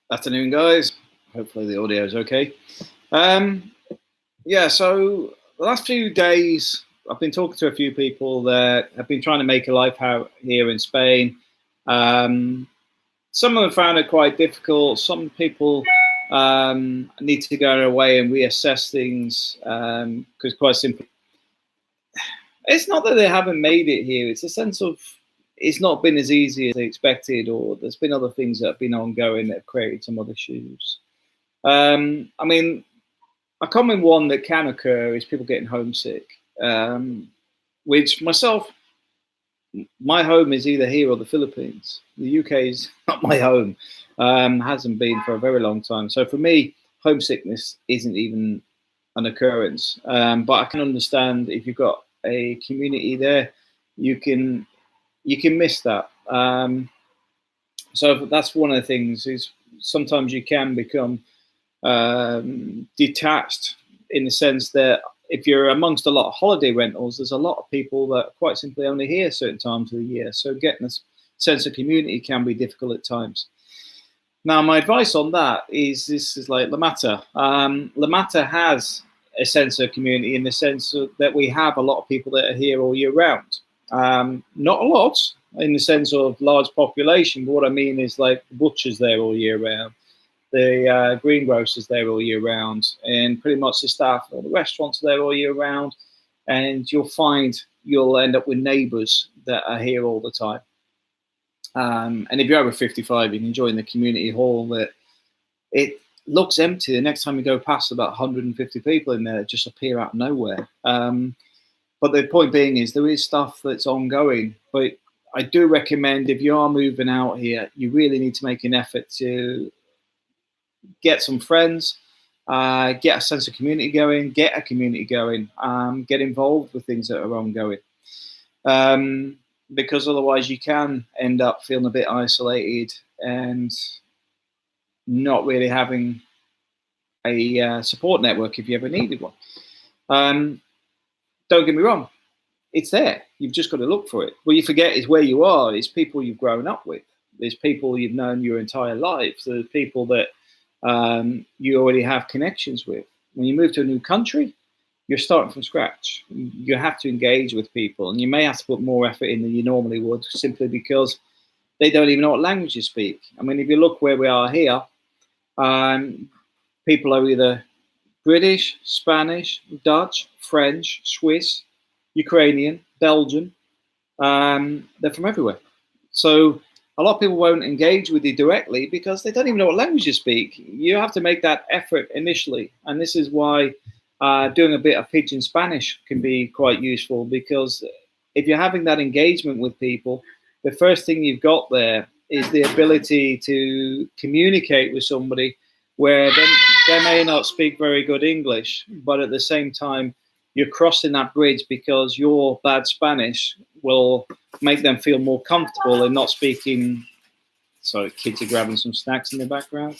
Afternoon, guys. Hopefully the audio is okay. So the last few days, I've been talking to a few people that have been trying to make a life out here in Spain. Some of them found it quite difficult. Some people need to go away and reassess things because, quite simply, it's not that they haven't made it here. It's a sense of it's not been as easy as they expected, or there's been other things that have been ongoing that have created some other issues. A common one that can occur is people getting homesick, which myself, my home is either here or the Philippines. The UK is not my home, hasn't been for a very long time. So for me, homesickness isn't even an occurrence. But I can understand if you've got a community there, you can miss that. So that's one of the things is sometimes you can become detached in the sense that if you're amongst a lot of holiday rentals, there's a lot of people that quite simply only here certain times of the year. So getting a sense of community can be difficult at times. Now, my advice on that is this is like La Mata. La Mata has a sense of community in the sense that we have a lot of people that are here all year round. Not a lot in the sense of large population, but what I mean is like butchers there all year round, the greengrocers there all year round, and pretty much the staff or the restaurants there all year round. And you'll end up with neighbours that are here all the time. And if you're over 55, you can join the community hall that it looks empty. The next time you go past, about 150 people in there that just appear out of nowhere. But the point being is there is stuff that's ongoing. But I do recommend if you are moving out here, you really need to make an effort to get some friends, get a sense of community going, get a community going, get involved with things that are ongoing. Because otherwise you can end up feeling a bit isolated and not really having a support network if you ever needed one. Don't get me wrong, it's there. You've just got to look for it. What you forget is where you are. It's people you've grown up with. There's people you've known your entire life. There's people that you already have connections with. When you move to a new country, you're starting from scratch. You have to engage with people, and you may have to put more effort in than you normally would, simply because they don't even know what language you speak. I mean, if you look where we are here, people are either British, Spanish, Dutch, French, Swiss, Ukrainian, Belgian. They're from everywhere. So a lot of people won't engage with you directly because they don't even know what language you speak. You have to make that effort initially. And this is why doing a bit of pidgin Spanish can be quite useful, because if you're having that engagement with people, the first thing you've got there is the ability to communicate with somebody where they may not speak very good English, but at the same time, you're crossing that bridge because your bad Spanish will make them feel more comfortable in not speaking. Sorry, kids are grabbing some snacks in the background.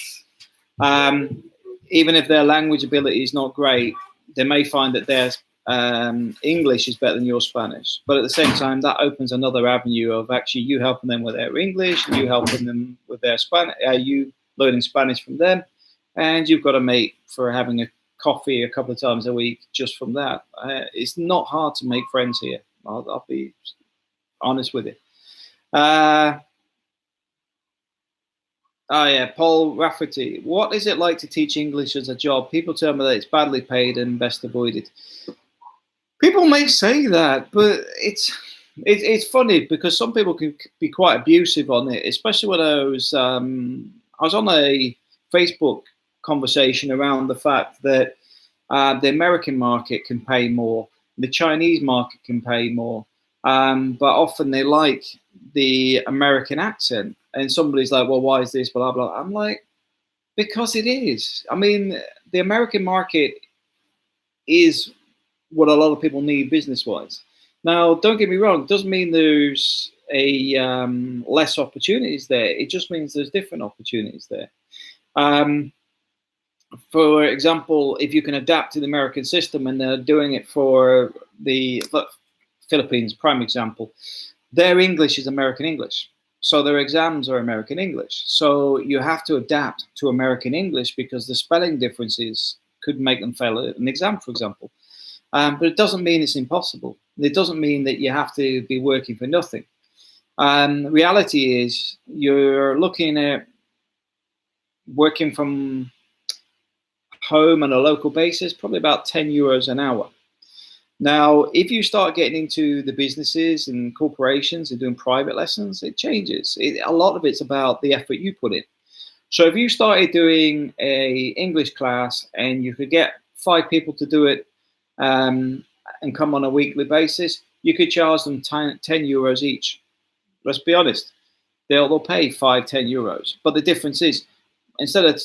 Even if their language ability is not great, they may find that their English is better than your Spanish. But at the same time, that opens another avenue of actually you helping them with their English, and you helping them with their Spanish, you learning Spanish from them. And you've got a mate for having a coffee a couple of times a week just from that. It's not hard to make friends here. I'll be honest with you. Paul Rafferty. What is it like to teach English as a job? People tell me that it's badly paid and best avoided. People may say that, but it's funny because some people can be quite abusive on it, especially when I was on a Facebook conversation around the fact that the American market can pay more, the Chinese market can pay more, but often they like the American accent. And somebody's like, well, why is this, blah, blah. I'm like, because it is. I mean, the American market is what a lot of people need business-wise. Now, don't get me wrong, it doesn't mean there's less opportunities there. It just means there's different opportunities there. For example, if you can adapt to the American system, and they're doing it for the Philippines, prime example, their English is American English. So their exams are American English. So you have to adapt to American English because the spelling differences could make them fail an exam, for example. But it doesn't mean it's impossible. It doesn't mean that you have to be working for nothing. Reality is you're looking at working from home on a local basis, probably about 10 euros an hour. Now, if you start getting into the businesses and corporations and doing private lessons, it changes. A lot of it's about the effort you put in. So if you started doing a English class and you could get 5 people to do it and come on a weekly basis, you could charge them 10 euros each. Let's be honest. They'll pay 5, 10 euros. But the difference is, instead of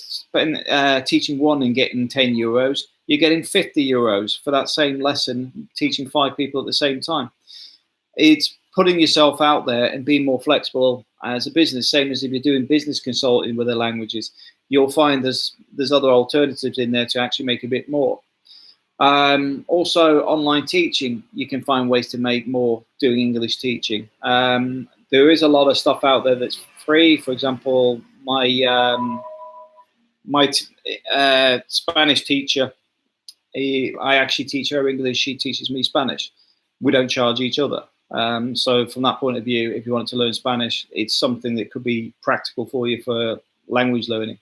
teaching one and getting 10 euros, you're getting 50 euros for that same lesson, teaching 5 people at the same time. It's putting yourself out there and being more flexible as a business, same as if you're doing business consulting with the languages. You'll find there's other alternatives in there to actually make a bit more. Also, online teaching, you can find ways to make more doing English teaching. There is a lot of stuff out there that's free. For example, my Spanish teacher, I actually teach her English, she teaches me Spanish. We don't charge each other. So from that point of view, if you want to learn Spanish, it's something that could be practical for you for language learning.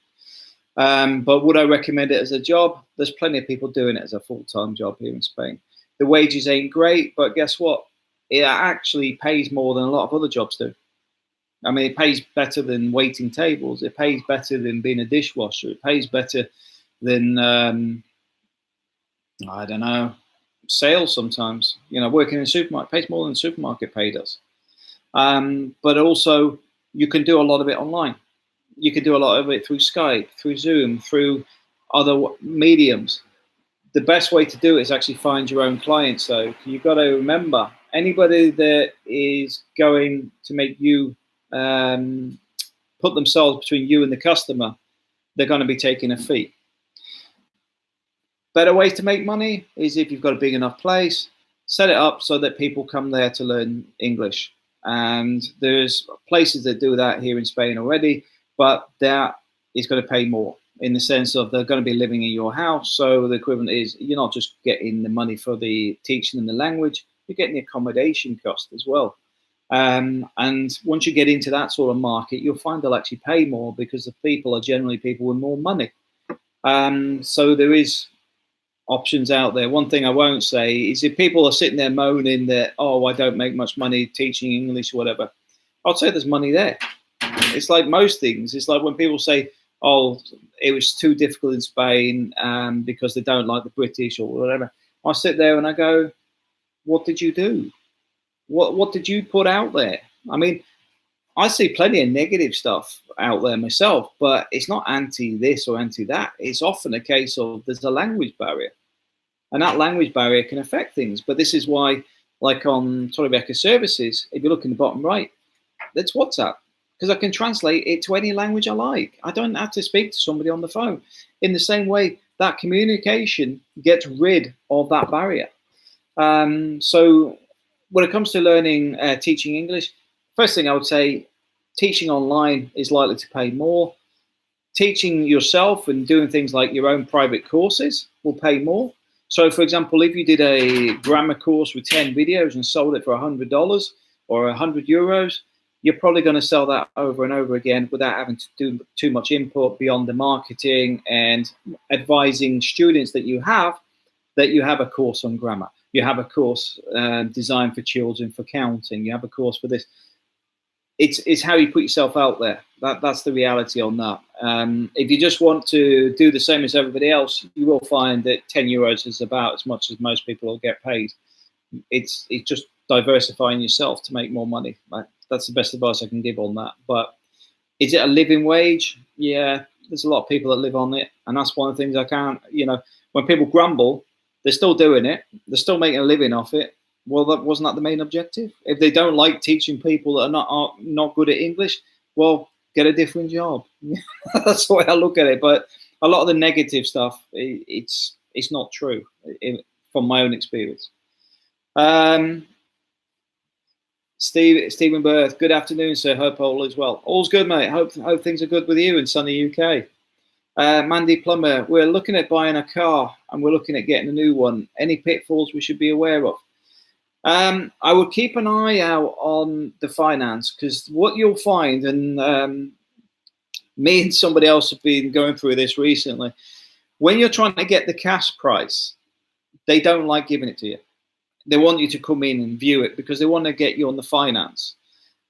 But would I recommend it as a job? There's plenty of people doing it as a full-time job here in Spain. The wages ain't great, but guess what? It actually pays more than a lot of other jobs do. I mean, it pays better than waiting tables. It pays better than being a dishwasher. It pays better than, I don't know, sales sometimes. You know, working in a supermarket pays more than the supermarket pay does. But also, you can do a lot of it online. You can do a lot of it through Skype, through Zoom, through other mediums. The best way to do it is actually find your own clients, though. You've got to remember, anybody that is going to make you put themselves between you and the customer, they're going to be taking a fee. Better ways to make money is if you've got a big enough place, set it up so that people come there to learn English. And there's places that do that here in Spain already, but that is going to pay more in the sense of they're going to be living in your house. So the equivalent is you're not just getting the money for the teaching and the language, you're getting the accommodation cost as well. And once you get into that sort of market, you'll find they'll actually pay more because the people are generally people with more money. So there is options out there. One thing I won't say is if people are sitting there moaning that, oh, I don't make much money teaching English or whatever, I'd say there's money there. It's like most things. It's like when people say, oh, it was too difficult in Spain because they don't like the British or whatever. I sit there and I go, what did you do? What did you put out there? I mean, I see plenty of negative stuff out there myself, but it's not anti this or anti that. It's often a case of there's a language barrier. And that language barrier can affect things. But this is why, like on Torrevieja services, if you look in the bottom right, that's WhatsApp. Because I can translate it to any language I like. I don't have to speak to somebody on the phone. In the same way, that communication gets rid of that barrier. So when it comes to learning, teaching English, first thing I would say, teaching online is likely to pay more. Teaching yourself and doing things like your own private courses will pay more. So, for example, if you did a grammar course with 10 videos and sold it for $100 or 100 euros, you're probably going to sell that over and over again without having to do too much input beyond the marketing and advising students that you have a course on grammar. You have a course designed for children for counting. You have a course for this. It's how you put yourself out there. That's the reality on that. If you just want to do the same as everybody else, you will find that 10 euros is about as much as most people will get paid. It's just diversifying yourself to make more money. That's the best advice I can give on that. But is it a living wage? Yeah, there's a lot of people that live on it. And that's one of the things I can't, when people grumble, they're still doing it. They're still making a living off it. Well, wasn't that the main objective? If they don't like teaching people that are not good at English, well, get a different job. That's the way I look at it. But a lot of the negative stuff, it's not true from my own experience. Stephen Birth, good afternoon, sir. Hope all is well. All's good, mate. Hope things are good with you in sunny UK. Mandy Plummer, we're looking at buying a car and we're looking at getting a new one. Any pitfalls we should be aware of? I would keep an eye out on the finance, because what you'll find, and me and somebody else have been going through this recently, when you're trying to get the cash price, they don't like giving it to you. They want you to come in and view it because they want to get you on the finance.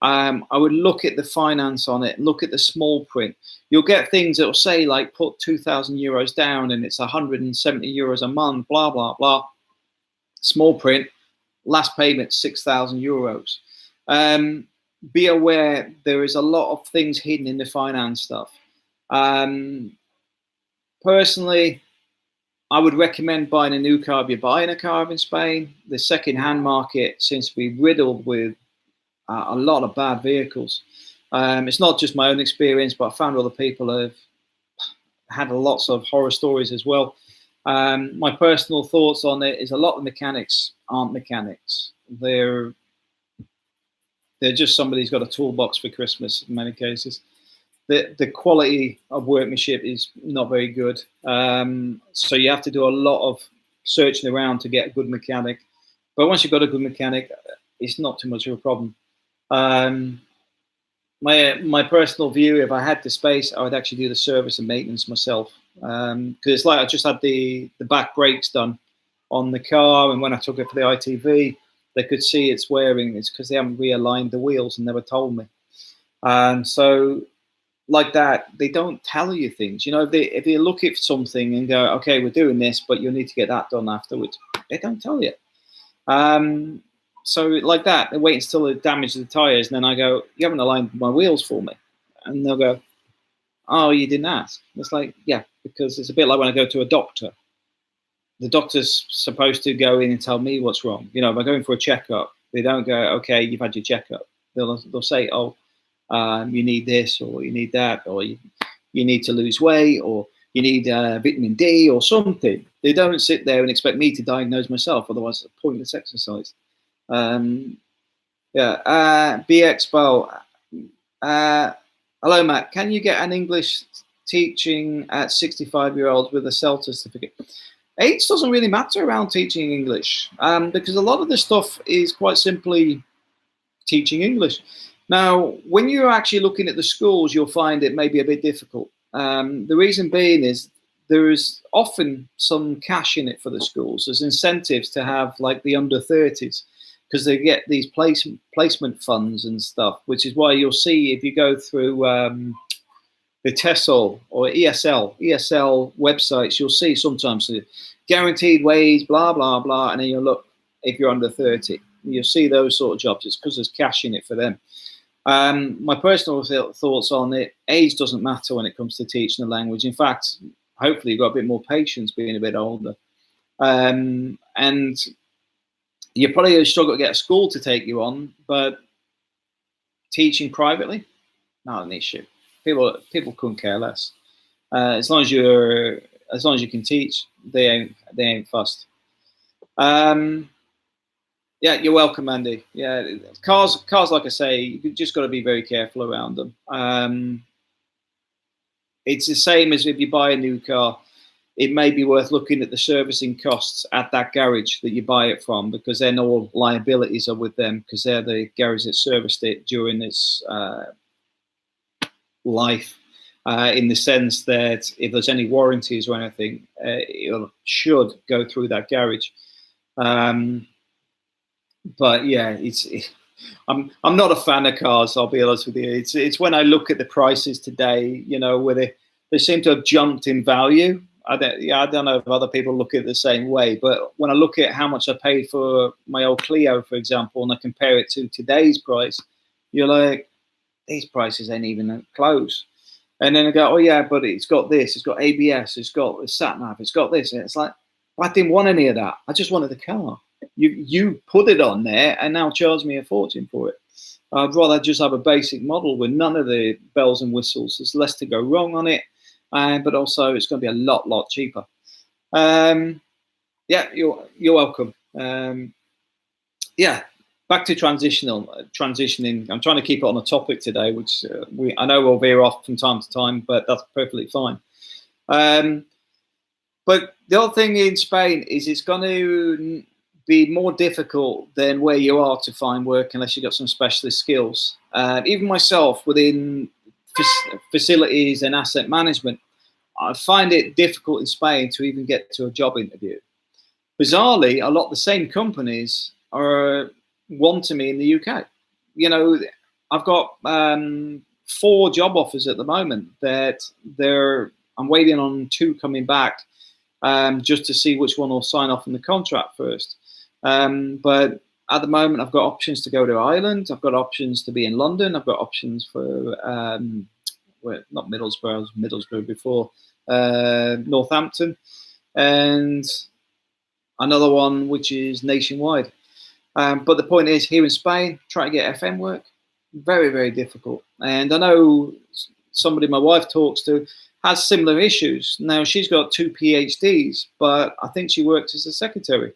I would look at the finance on it, look at the small print. You'll get things that will say like put 2,000 euros down and it's 170 euros a month, blah, blah, blah. Small print, last payment, 6,000 euros. Be aware there is a lot of things hidden in the finance stuff. Personally, I would recommend buying a new car if you're buying a car in Spain. The second-hand market seems to be riddled with a lot of bad vehicles. It's not just my own experience, but I found other people have had lots of horror stories as well. My personal thoughts on it is a lot of mechanics aren't mechanics. They're just somebody who's got a toolbox for Christmas in many cases. The quality of workmanship is not very good. So you have to do a lot of searching around to get a good mechanic. But once you've got a good mechanic, it's not too much of a problem. My personal view, if I had the space, I would actually do the service and maintenance myself. Because it's like I just had the back brakes done on the car, and when I took it for the ITV, they could see it's wearing. It's because they haven't realigned the wheels and never told me. So like that, they don't tell you things. You know, if they look at something and go, okay, we're doing this, but you'll need to get that done afterwards, they don't tell you. So like that, they wait until they damage the tires, and then I go, you haven't aligned my wheels for me. And they'll go, oh, you didn't ask. It's like, yeah, because it's a bit like when I go to a doctor. The doctor's supposed to go in and tell me what's wrong. You know, if I'm going for a checkup, they don't go, okay, you've had your checkup. They'll say, oh, you need this, or you need that, or you need to lose weight, or you need vitamin D or something. They don't sit there and expect me to diagnose myself, otherwise it's a pointless exercise. BXpo. Hello, Matt. Can you get an English teaching at 65-year-olds with a CELTA certificate? Age doesn't really matter around teaching English, because a lot of the stuff is quite simply teaching English. Now, when you're actually looking at the schools, you'll find it may be a bit difficult. The reason being is there is often some cash in it for the schools. There's incentives to have like the under 30s, because they get these placement funds and stuff, which is why you'll see if you go through the TESOL or ESL websites, you'll see sometimes the guaranteed wage, blah, blah, blah, and then you'll look if you're under 30. You'll see those sort of jobs. It's because there's cash in it for them. My personal thoughts on it, age doesn't matter when it comes to teaching a language. In fact, hopefully you've got a bit more patience being a bit older. And you probably struggle to get a school to take you on, but teaching privately, not an issue. People couldn't care less. As long as you can teach, they ain't fussed. Yeah, you're welcome, Andy. Yeah, cars, like I say, you just got to be very careful around them. It's the same as if you buy a new car. It may be worth looking at the servicing costs at that garage that you buy it from, because then all liabilities are with them, because they're the garage that serviced it during its life. In the sense that if there's any warranties or anything, it should go through that garage. But yeah, I'm not a fan of cars. I'll be honest with you. It's when I look at the prices today, you know, where they seem to have jumped in value. I don't know if other people look at it the same way, but when I look at how much I paid for my old Clio, for example, and I compare it to today's price, you're like, these prices ain't even close. And then I go, oh yeah, but it's got this, it's got ABS, it's got sat nav, it's got this, and it's like, I didn't want any of that. I just wanted the car. You put it on there and now charge me a fortune for it. I'd rather just have a basic model with none of the bells and whistles. There's less to go wrong on it, but also it's going to be a lot cheaper. Yeah, you're welcome. Yeah, back to transitioning. I'm trying to keep it on a topic today, which I know we'll veer off from time to time, but that's perfectly fine. But the other thing in Spain is it's going to be more difficult than where you are to find work unless you've got some specialist skills. Even myself, within facilities and asset management, I find it difficult in Spain to even get to a job interview. Bizarrely, a lot of the same companies are wanting me in the UK. You know, I've got 4 job offers at the moment that I'm waiting on 2 coming back just to see which one will sign off on the contract first. But at the moment, I've got options to go to Ireland. I've got options to be in London. I've got options for not Middlesbrough, Middlesbrough before, Northampton, and another one which is nationwide. But the point is, here in Spain, trying to get FM work, very, very difficult. And I know somebody my wife talks to has similar issues. Now, she's got 2 PhDs, but I think she works as a secretary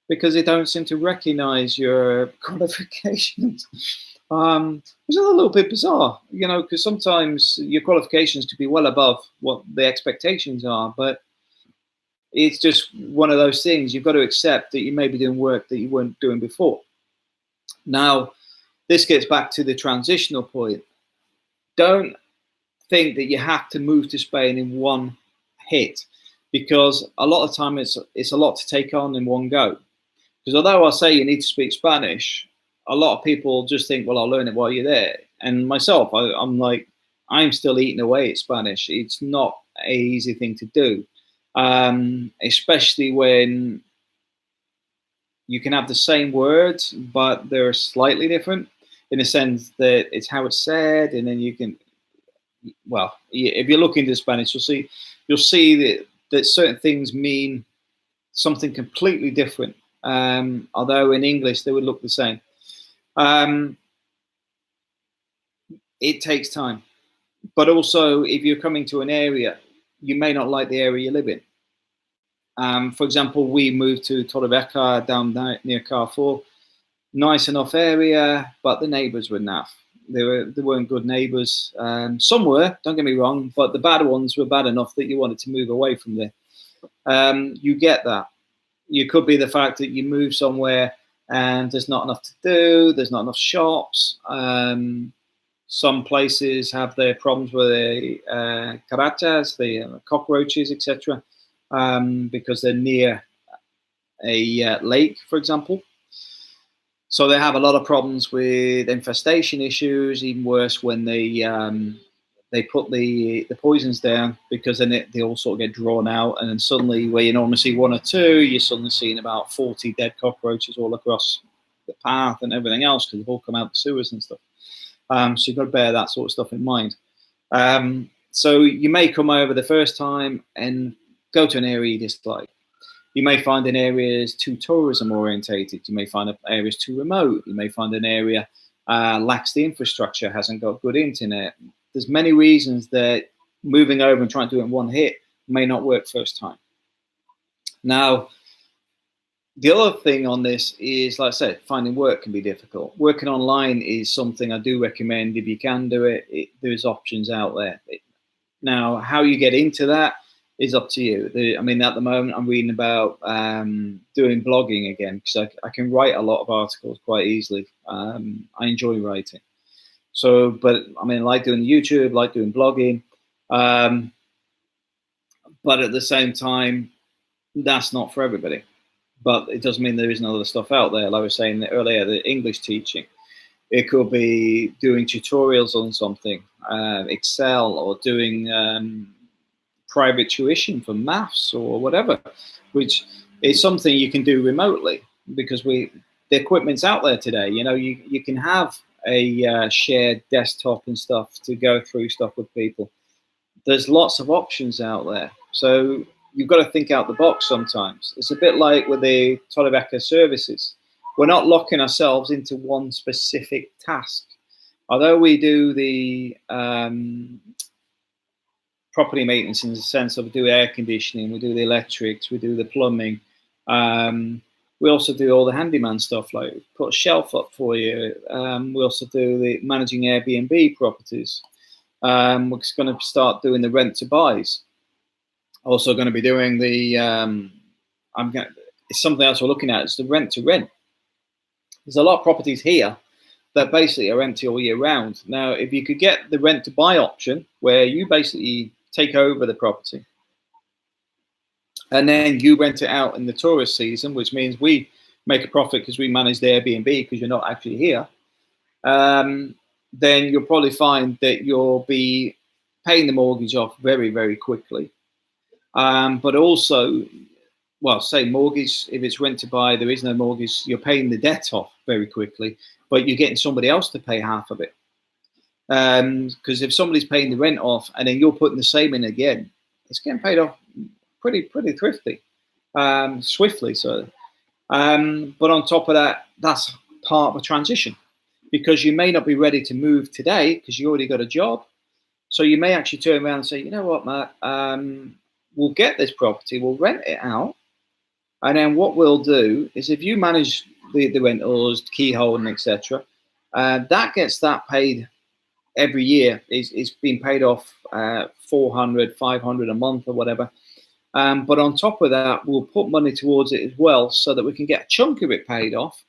because they don't seem to recognize your qualifications, which is a little bit bizarre, you know, because sometimes your qualifications could be well above what the expectations are, but it's just one of those things. You've got to accept that you may be doing work that you weren't doing before. Now, this gets back to the transitional point. Don't think that you have to move to Spain in one hit, because a lot of time it's a lot to take on in one go. Because although I say you need to speak Spanish, a lot of people just think, well, I'll learn it while you're there. And myself, I'm like, I'm still eating away at Spanish. It's not an easy thing to do, especially when you can have the same words, but they're slightly different in the sense that it's how it's said, and then you can, well, if you look into Spanish, you'll see that certain things mean something completely different. Although in English they would look the same. It takes time, but also if you're coming to an area, you may not like the area you live in. For example, we moved to Torrevieja down near Carrefour. Nice enough area, but the neighbours were naff. They weren't good neighbours. Some were, don't get me wrong, but the bad ones were bad enough that you wanted to move away from there. You get that. You could be the fact that you move somewhere and there's not enough to do, there's not enough shops. Some places have their problems with the cucarachas, the cockroaches, etc., because they're near a lake, for example. So they have a lot of problems with infestation issues, even worse when they put the poisons down, because then they all sort of get drawn out, and then suddenly where you normally see 1 or 2, you're suddenly seeing about 40 dead cockroaches all across the path and everything else, because they've all come out the sewers and stuff. So you've got to bear that sort of stuff in mind. So you may come over the first time and go to an area you dislike. You may find an area is too tourism orientated. You may find an area is too remote. You may find an area lacks the infrastructure, hasn't got good internet. There's many reasons that moving over and trying to do it in one hit may not work first time. Now, the other thing on this is, like I said, finding work can be difficult. Working online is something I do recommend if you can do it. There's options out there. Now, how you get into that is up to you. I mean, at the moment, I'm reading about doing blogging again, because I can write a lot of articles quite easily. I enjoy writing. So, but I mean, like doing YouTube, like doing blogging. But at the same time, that's not for everybody. But it doesn't mean there isn't other stuff out there. Like I was saying earlier, the English teaching. It could be doing tutorials on something, Excel, or doing private tuition for maths or whatever, which is something you can do remotely, because the equipment's out there today. You know, you can have a shared desktop and stuff to go through stuff with people. There's lots of options out there. So you've got to think out the box sometimes. It's a bit like with the Torrevieja services. We're not locking ourselves into one specific task. Although we do the property maintenance in the sense of we do air conditioning, we do the electrics, we do the plumbing, We also do all the handyman stuff, like put a shelf up for you. We also do the managing Airbnb properties. We're going to start doing the rent to buys. Also going to be doing the, it's something else we're looking at, is the rent to rent. There's a lot of properties here that basically are empty all year round. Now, if you could get the rent to buy option, where you basically take over the property and then you rent it out in the tourist season, which means we make a profit because we manage the Airbnb because you're not actually here, then you'll probably find that you'll be paying the mortgage off very, very quickly. But also, well, say mortgage, if it's rent to buy, there is no mortgage, you're paying the debt off very quickly, but you're getting somebody else to pay half of it. Because if somebody's paying the rent off and then you're putting the same in again, it's getting paid off pretty swiftly. So, but on top of that, that's part of a transition, because you may not be ready to move today because you already got a job. So you may actually turn around and say, you know what, Matt, we'll get this property, we'll rent it out. And then what we'll do is, if you manage the rentals, key holding, etc., that gets that paid every year. It's been paid off 400, 500 a month or whatever. But on top of that, we'll put money towards it as well, so that we can get a chunk of it paid off,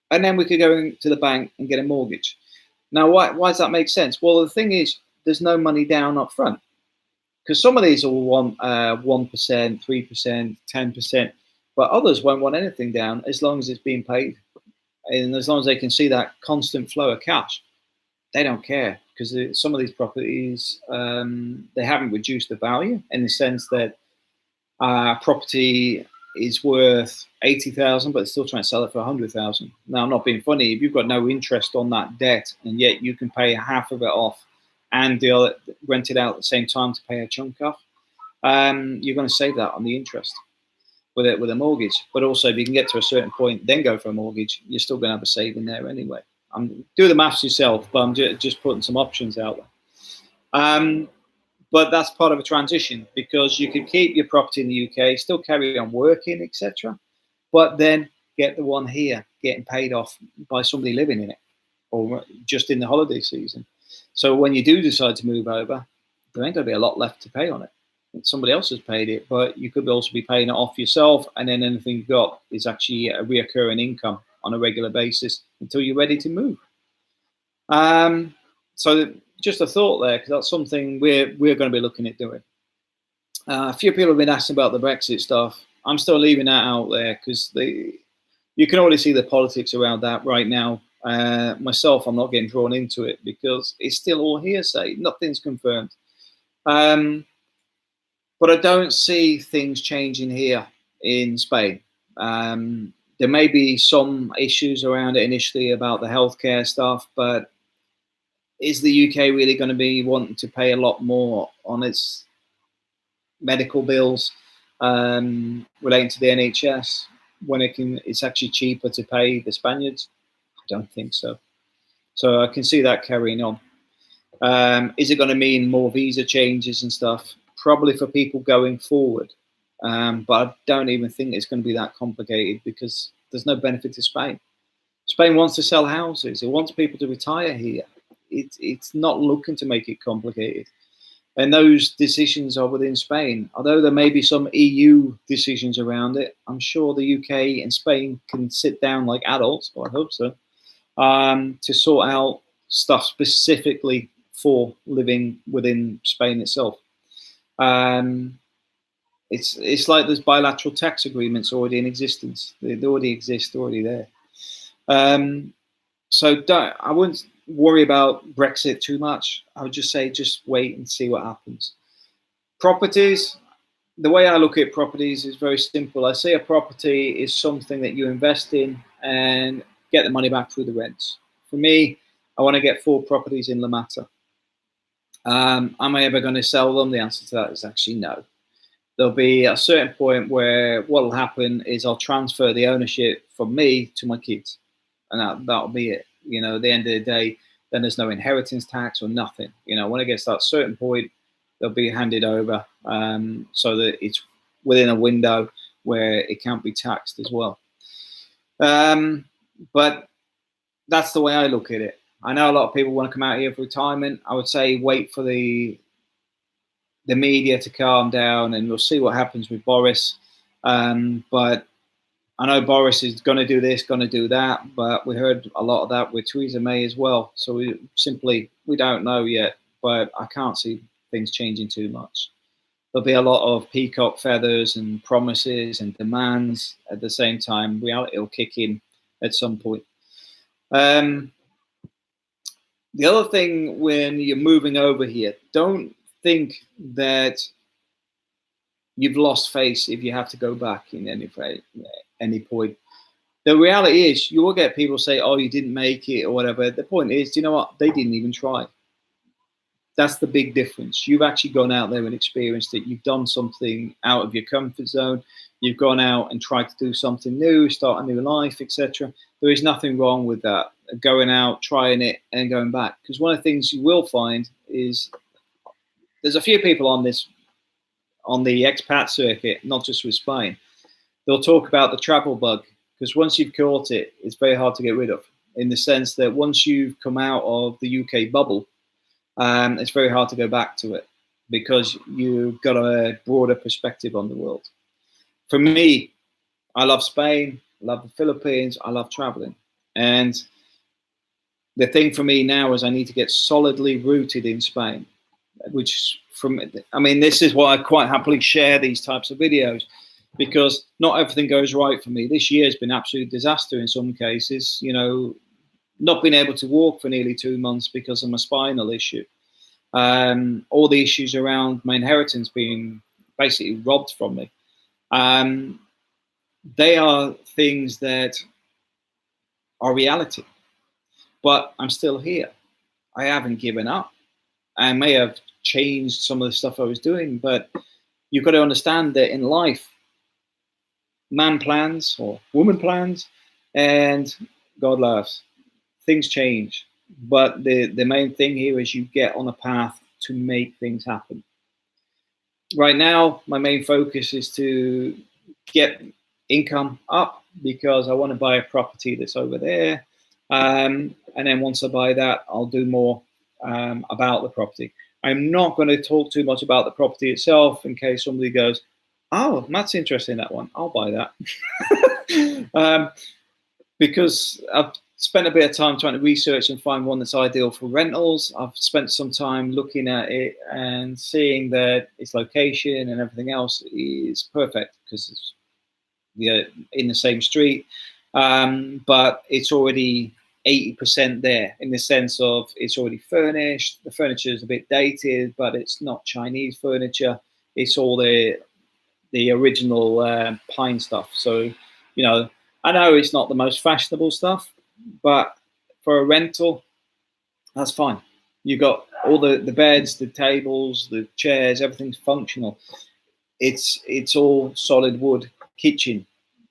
and then we could go into the bank and get a mortgage. Now, why does that make sense? Well, the thing is, there's no money down up front, because some of these will want 1%, 3%, 10%, but others won't want anything down as long as it's being paid. And as long as they can see that constant flow of cash, they don't care, because some of these properties, they haven't reduced the value, in the sense that property is worth 80,000, but they're still trying to sell it for 100,000. Now, I'm not being funny. If you've got no interest on that debt, and yet you can pay half of it off and rent it out at the same time to pay a chunk off, you're going to save that on the interest with a mortgage. But also, if you can get to a certain point, then go for a mortgage, you're still going to have a saving there anyway. Do the maths yourself, but I'm just putting some options out there. But that's part of a transition, because you can keep your property in the UK, still carry on working, etc., but then get the one here getting paid off by somebody living in it, or just in the holiday season. So when you do decide to move over, there ain't going to be a lot left to pay on it. Somebody else has paid it, but you could also be paying it off yourself, and then anything you've got is actually a reoccurring income on a regular basis until you're ready to move. So just a thought there, because that's something we're going to be looking at doing. A few people have been asking about the Brexit stuff. I'm still leaving that out there, because you can already see the politics around that right now. Myself, I'm not getting drawn into it because it's still all hearsay. Nothing's confirmed. But I don't see things changing here in Spain. There may be some issues around it initially about the healthcare stuff, but is the UK really going to be wanting to pay a lot more on its medical bills relating to the NHS when it's actually cheaper to pay the Spaniards? I don't think so. So I can see that carrying on. Is it going to mean more visa changes and stuff? Probably for people going forward. But I don't even think it's going to be that complicated, because there's no benefit to Spain. Spain wants to sell houses. It wants people to retire here. It's not looking to make it complicated. And those decisions are within Spain. Although there may be some EU decisions around it, I'm sure the UK and Spain can sit down like adults, or I hope so, to sort out stuff specifically for living within Spain itself. It's like there's bilateral tax agreements already in existence. They already exist, already there. So I wouldn't worry about Brexit too much. I would just say, just wait and see what happens. Properties, the way I look at properties is very simple. I say a property is something that you invest in and get the money back through the rents. For me, I want to get 4 properties in La Mata. Am I ever going to sell them? The answer to that is actually no. There'll be a certain point where what will happen is I'll transfer the ownership from me to my kids, and that'll be it. You know, at the end of the day, then there's no inheritance tax or nothing. You know, when it gets to that certain point, they'll be handed over so that it's within a window where it can't be taxed as well. But that's the way I look at it. I know a lot of people want to come out here for retirement. I would say wait for the media to calm down, and we'll see what happens with Boris. But I know Boris is going to do this, going to do that, but we heard a lot of that with Theresa May as well. So we don't know yet, but I can't see things changing too much. There'll be a lot of peacock feathers and promises and demands. At the same time, reality will kick in at some point. The other thing, when you're moving over here, don't think that you've lost face if you have to go back in any point. The reality is, you will get people say, "Oh, you didn't make it," or whatever. The point is, do you know what? They didn't even try. That's the big difference. You've actually gone out there and experienced it. You've done something out of your comfort zone. You've gone out and tried to do something new, start a new life, etc. There is nothing wrong with that. Going out, trying it, and going back. Because one of the things you will find is there's a few people on the expat circuit, not just with Spain. They'll talk about the travel bug, because once you've caught it, it's very hard to get rid of. In the sense that once you've come out of the UK bubble, it's very hard to go back to it, because you've got a broader perspective on the world. For me, I love Spain, I love the Philippines, I love traveling. And the thing for me now is I need to get solidly rooted in Spain, which this is why I quite happily share these types of videos, because not everything goes right for me. This year has been absolute disaster in some cases, not being able to walk for nearly 2 months because of my spinal issue. All the issues around my inheritance being basically robbed from me. They are things that are reality, but I'm still here. I haven't given up. I may have changed some of the stuff I was doing, but you've got to understand that in life, man plans or woman plans, and God laughs. Things change, but the main thing here is you get on a path to make things happen. Right now, my main focus is to get income up, because I want to buy a property that's over there. And then once I buy that, I'll do more about the property. I'm not going to talk too much about the property itself in case somebody goes, "Oh, Matt's interested in that one. I'll buy that." Because I've spent a bit of time trying to research and find one that's ideal for rentals. I've spent some time looking at it and seeing that its location and everything else is perfect, because it's in the same street, but it's already 80% there, in the sense of it's already furnished. The furniture is a bit dated, but it's not Chinese furniture. It's all the original pine stuff. So, I know it's not the most fashionable stuff, but for a rental, that's fine. You've got all the beds, the tables, the chairs, everything's functional. It's all solid wood kitchen.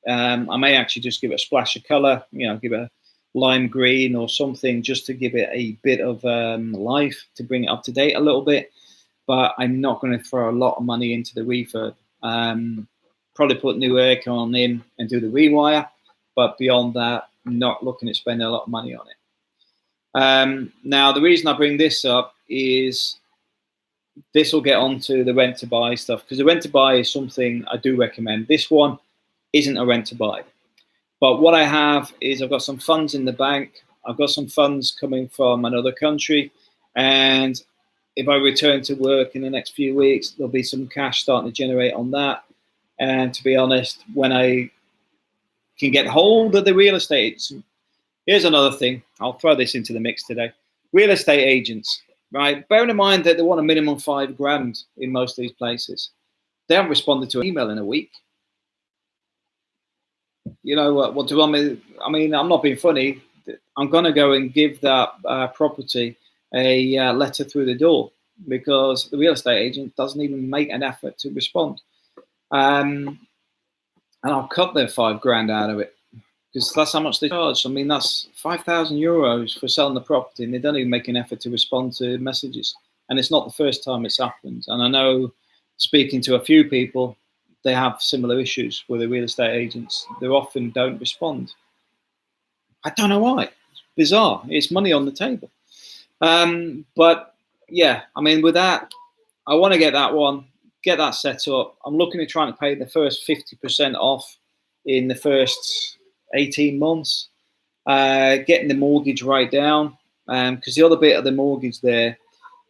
I may actually just give it a splash of color, give it a lime green or something, just to give it a bit of life, to bring it up to date a little bit. But I'm not going to throw a lot of money into the refurb. Probably put new aircon in and do the rewire, but beyond that, not looking at spending a lot of money on it. Now, the reason I bring this up is this will get onto the rent to buy stuff, because the rent to buy is something I do recommend. This one isn't a rent to buy, but what I have is I've got some funds in the bank. I've got some funds coming from another country, and if I return to work in the next few weeks, there'll be some cash starting to generate on that. And to be honest, when I can get hold of the real estate, here's another thing. I'll throw this into the mix today. Real estate agents, right? Bearing in mind that they want a minimum $5,000 in most of these places. They haven't responded to an email in a week. What do you want me? I'm not being funny. I'm going to go and give that property a letter through the door, because the real estate agent doesn't even make an effort to respond. And I'll cut their $5,000 out of it, because that's how much they charge. That's €5,000 for selling the property, and they don't even make an effort to respond to messages. And it's not the first time it's happened. And I know, speaking to a few people, they have similar issues with the real estate agents. They often don't respond. I don't know why. It's bizarre. It's money on the table. But yeah, I mean, with that, I want to get that one, get that set up. I'm looking at trying to pay the first 50% off in the first 18 months, getting the mortgage right down, because the other bit of the mortgage there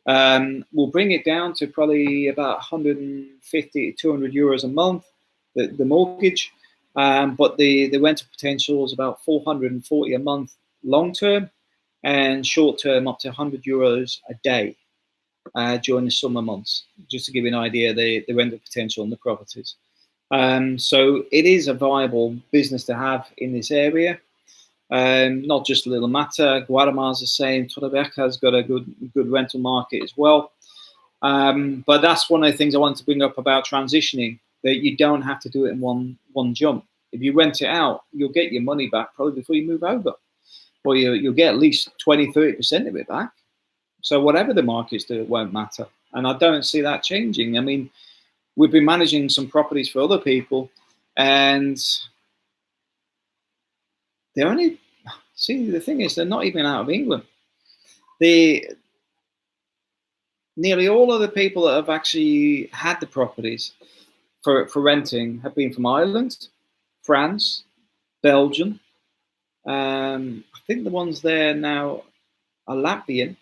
will bring it down to probably about 150 to 200 euros a month, the mortgage. But the rental potential is about 440 a month long term, and short term up to 100 euros a day during the summer months, just to give you an idea the rental potential on the properties. So it is a viable business to have in this area. Not just Little Mata, Guatemala's the same. Torrevieja's got a good rental market as well. But that's one of the things I wanted to bring up about transitioning, that you don't have to do it in one jump. If you rent it out, you'll get your money back probably before you move over. Or you'll get at least 20, 30% of it back. So whatever the markets do, it won't matter. And I don't see that changing. I mean, we've been managing some properties for other people, and they're only, see, the thing is, they're not even out of England. Nearly all of the people that have actually had the properties for renting have been from Ireland, France, Belgium. I think the ones there now are Latvian.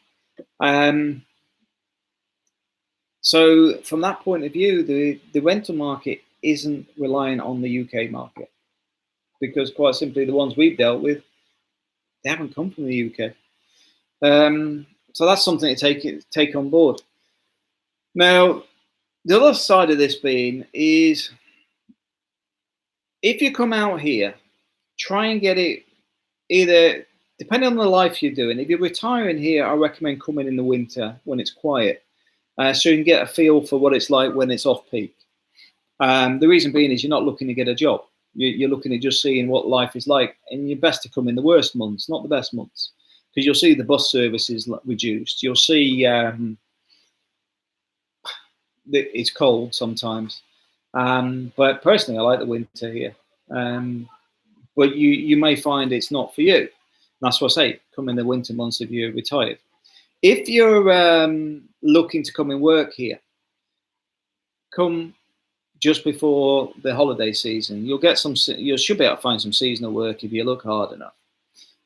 So from that point of view, the rental market isn't relying on the UK market, because quite simply the ones we've dealt with, they haven't come from the UK. So that's something to take on board. Now, the other side of this being is, if you come out here, try and get it either, depending on the life you're doing. If you're retiring here, I recommend coming in the winter when it's quiet, so you can get a feel for what it's like when it's off peak. The reason being is you're not looking to get a job. You're looking at just seeing what life is like, and you're best to come in the worst months, not the best months, because you'll see the bus services reduced. You'll see it's cold sometimes, but personally, I like the winter here. But you may find it's not for you. That's what I say. Come in the winter months if you're retired. If you're looking to come and work here, come just before the holiday season. You should be able to find some seasonal work if you look hard enough.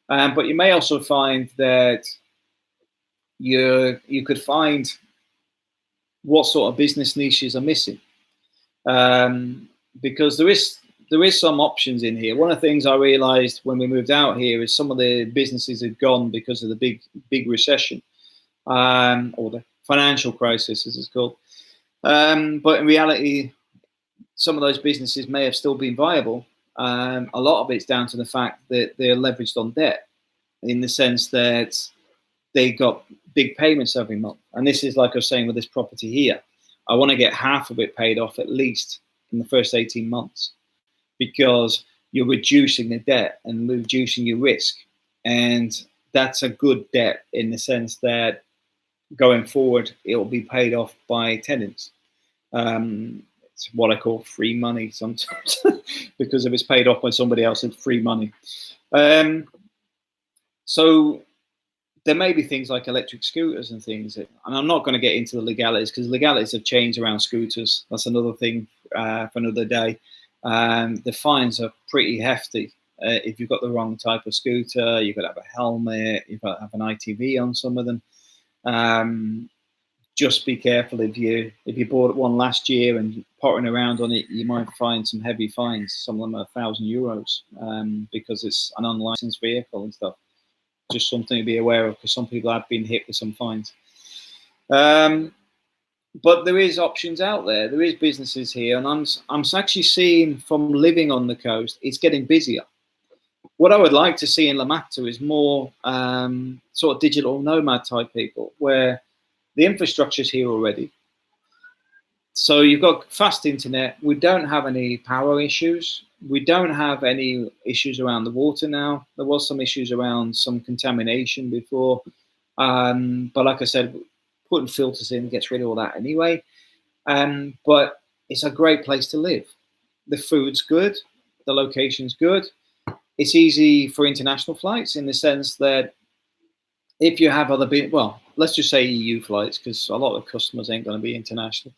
But you may also find that you could find what sort of business niches are missing, because there is some options in here. One of the things I realized when we moved out here is some of the businesses had gone because of the big recession, or the financial crisis, as it's called. But in reality, some of those businesses may have still been viable. A lot of it's down to the fact that they're leveraged on debt, in the sense that they got big payments every month. And this is like I was saying with this property here. I want to get half of it paid off at least in the first 18 months, because you're reducing the debt and reducing your risk. And that's a good debt in the sense that going forward, it will be paid off by tenants. It's what I call free money sometimes, because if it's paid off by somebody else, it's free money. So there may be things like electric scooters and things, and I'm not going to get into the legalities, because legalities have changed around scooters. That's another thing for another day. The fines are pretty hefty. If you've got the wrong type of scooter, you've got to have a helmet, you've got to have an ITV on some of them. Just be careful if you bought one last year and pottering around on it, you might find some heavy fines. Some of them are €1,000 because it's an unlicensed vehicle and stuff. Just something to be aware of, because some people have been hit with some fines. But there is options out there. There is businesses here, and I'm actually seeing, from living on the coast, it's getting busier. What I would like to see in La Mata is more sort of digital nomad type people, where the infrastructure is here already. So you've got fast internet. We don't have any power issues. We don't have any issues around the water now. There was some issues around some contamination before. But like I said, putting filters in gets rid of all that anyway. But it's a great place to live. The food's good. The location's good. It's easy for international flights in the sense that if you have well, let's just say EU flights, because a lot of customers ain't going to be international.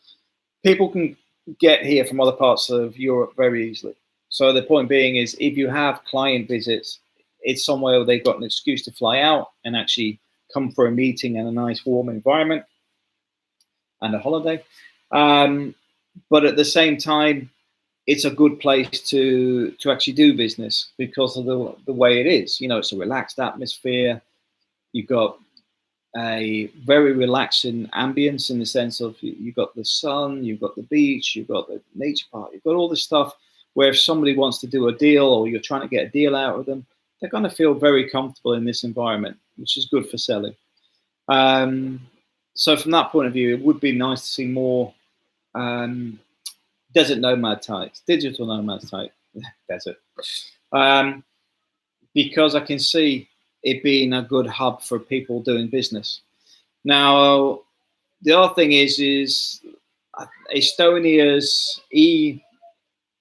People can get here from other parts of Europe very easily. So the point being is, if you have client visits, it's somewhere where they've got an excuse to fly out and actually come for a meeting in a nice warm environment and a holiday. But at the same time, it's a good place to actually do business because of the way it is. You know, it's a relaxed atmosphere. You've got a very relaxing ambience in the sense of you've got the sun, you've got the beach, you've got the nature park, you've got all this stuff where if somebody wants to do a deal or you're trying to get a deal out of them, they're going to feel very comfortable in this environment, which is good for selling. So from that point of view, it would be nice to see more desert nomad types, digital nomad type, desert, because I can see it being a good hub for people doing business. Now, the other thing is Estonia's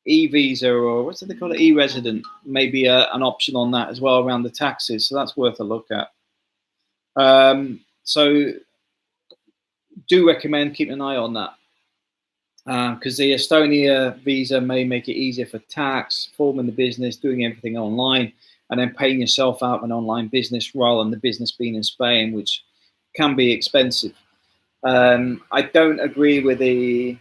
e-visa, or what's it they call it, e-resident, may be an option on that as well around the taxes. So that's worth a look at. So do recommend keeping an eye on that. Because the Estonia visa may make it easier for tax, forming the business, doing everything online, and then paying yourself out of an online business rather than the business being in Spain, which can be expensive. I don't agree with the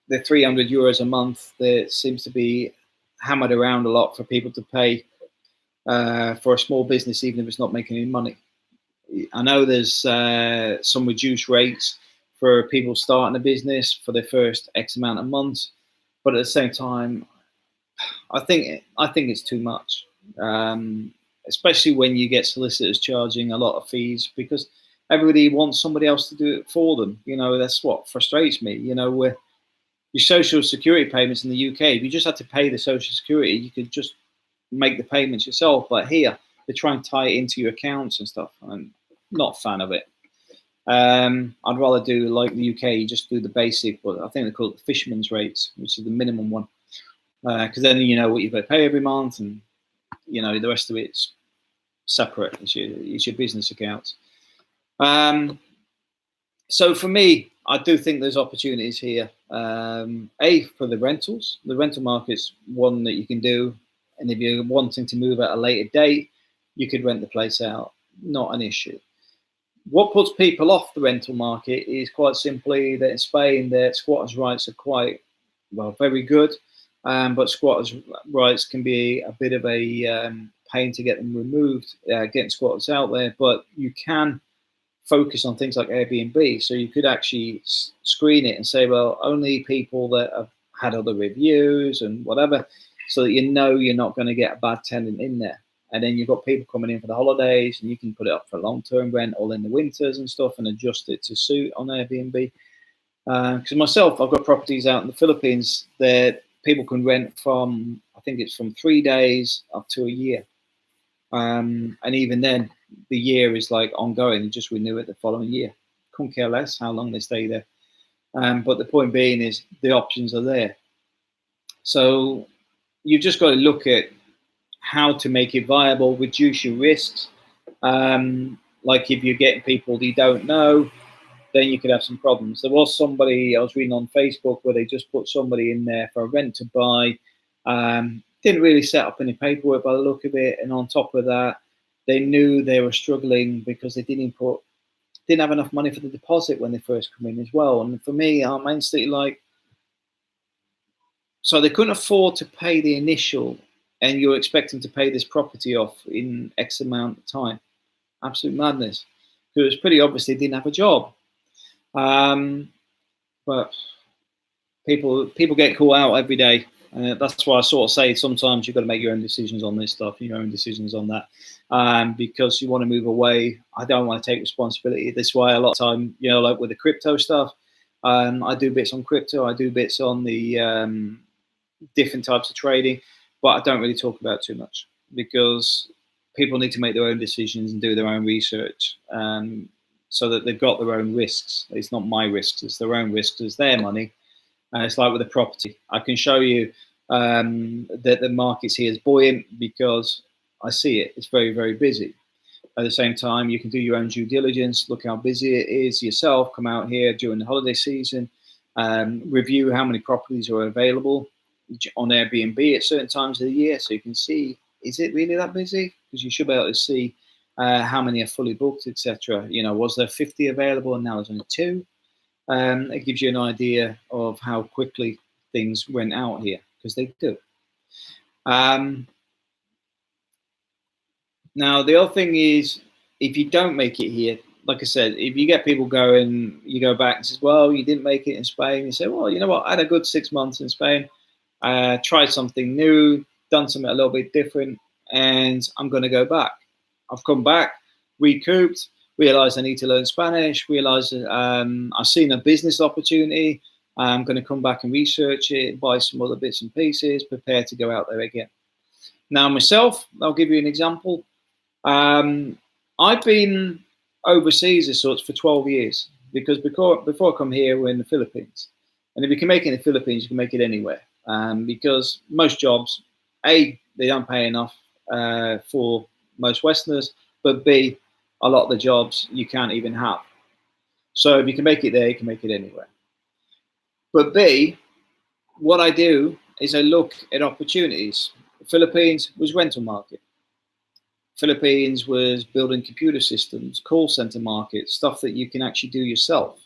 300 euros a month that seems to be hammered around a lot for people to pay for a small business, even if it's not making any money. I know there's some reduced rates for people starting a business for their first X amount of months, but at the same time, I think it's too much, especially when you get solicitors charging a lot of fees because everybody wants somebody else to do it for them. You know, that's what frustrates me. You know, where your social security payments in the UK, if you just had to pay the social security, you could just make the payments yourself. But here, they try and tie it into your accounts and stuff. I'm not a fan of it. I'd rather do like the UK, you just do the basic, but I think they call it the fisherman's rates, which is the minimum one. Because then you know what you've got to pay every month, and you know the rest of it's separate. It's your business accounts. So for me, I do think there's opportunities here. For the rentals, the rental market's one that you can do, and if you're wanting to move at a later date, you could rent the place out. Not an issue. What puts people off the rental market is quite simply that in Spain, their squatters' rights are very good. But squatters' rights can be a bit of a pain to get them removed, getting squatters out there. But you can focus on things like Airbnb. So you could actually screen it and say, well, only people that have had other reviews and whatever, so that you know you're not going to get a bad tenant in there. And then you've got people coming in for the holidays, and you can put it up for long-term rent all in the winters and stuff and adjust it to suit on Airbnb. Because myself, I've got properties out in the Philippines that people can rent from, I think it's from 3 days up to a year. And even then, the year is like ongoing. You just renew it the following year. Couldn't care less how long they stay there. But the point being is the options are there. So you've just got to look at how to make it viable, reduce your risks. Like if you're getting people that you don't know, then you could have some problems. There was somebody I was reading on Facebook where they just put somebody in there for a rent to buy. Didn't really set up any paperwork by the look of it. And on top of that, they knew they were struggling because they didn't have enough money for the deposit when they first come in as well. And for me, I'm instantly like, so they couldn't afford to pay the initial, and you're expecting to pay this property off in X amount of time. Absolute madness. Because it was pretty obvious they didn't have a job. But people get caught out every day. That's why I sort of say sometimes you've got to make your own decisions on this stuff, your own decisions on that, because you want to move away. I don't want to take responsibility this way. A lot of time, like with the crypto stuff, I do bits on crypto. I do bits on the different types of trading, but I don't really talk about too much because people need to make their own decisions and do their own research, so that they've got their own risks. It's not my risks, it's their own risks, it's their money. And it's like with a property. I can show you that the markets here is buoyant, because I see it. It's very, very busy. At the same time, you can do your own due diligence, look how busy it is yourself, come out here during the holiday season, review how many properties are available on Airbnb at certain times of the year, so you can see, is it really that busy? Because you should be able to see how many are fully booked, etc. You know, was there 50 available and now there's only 2? It gives you an idea of how quickly things went out here, because they do. Now, the other thing is, if you don't make it here, like I said, if you get people going, you go back and says, well, you didn't make it in Spain. You say, well, you know what? I had a good 6 months in Spain. Tried something new, done something a little bit different, and I'm going to go back. I've come back, recouped, realized I need to learn Spanish, realized I've seen a business opportunity. I'm going to come back and research it, buy some other bits and pieces, prepare to go out there again. Now, myself, I'll give you an example. I've been overseas as such for 12 years, because before I come here, we're in the Philippines. And if you can make it in the Philippines, you can make it anywhere. Because most jobs, A, they don't pay enough for most Westerners, but B, a lot of the jobs you can't even have. So if you can make it there, you can make it anywhere. But B, what I do is I look at opportunities. The Philippines was rental market. Philippines was building computer systems, call center market, stuff that you can actually do yourself.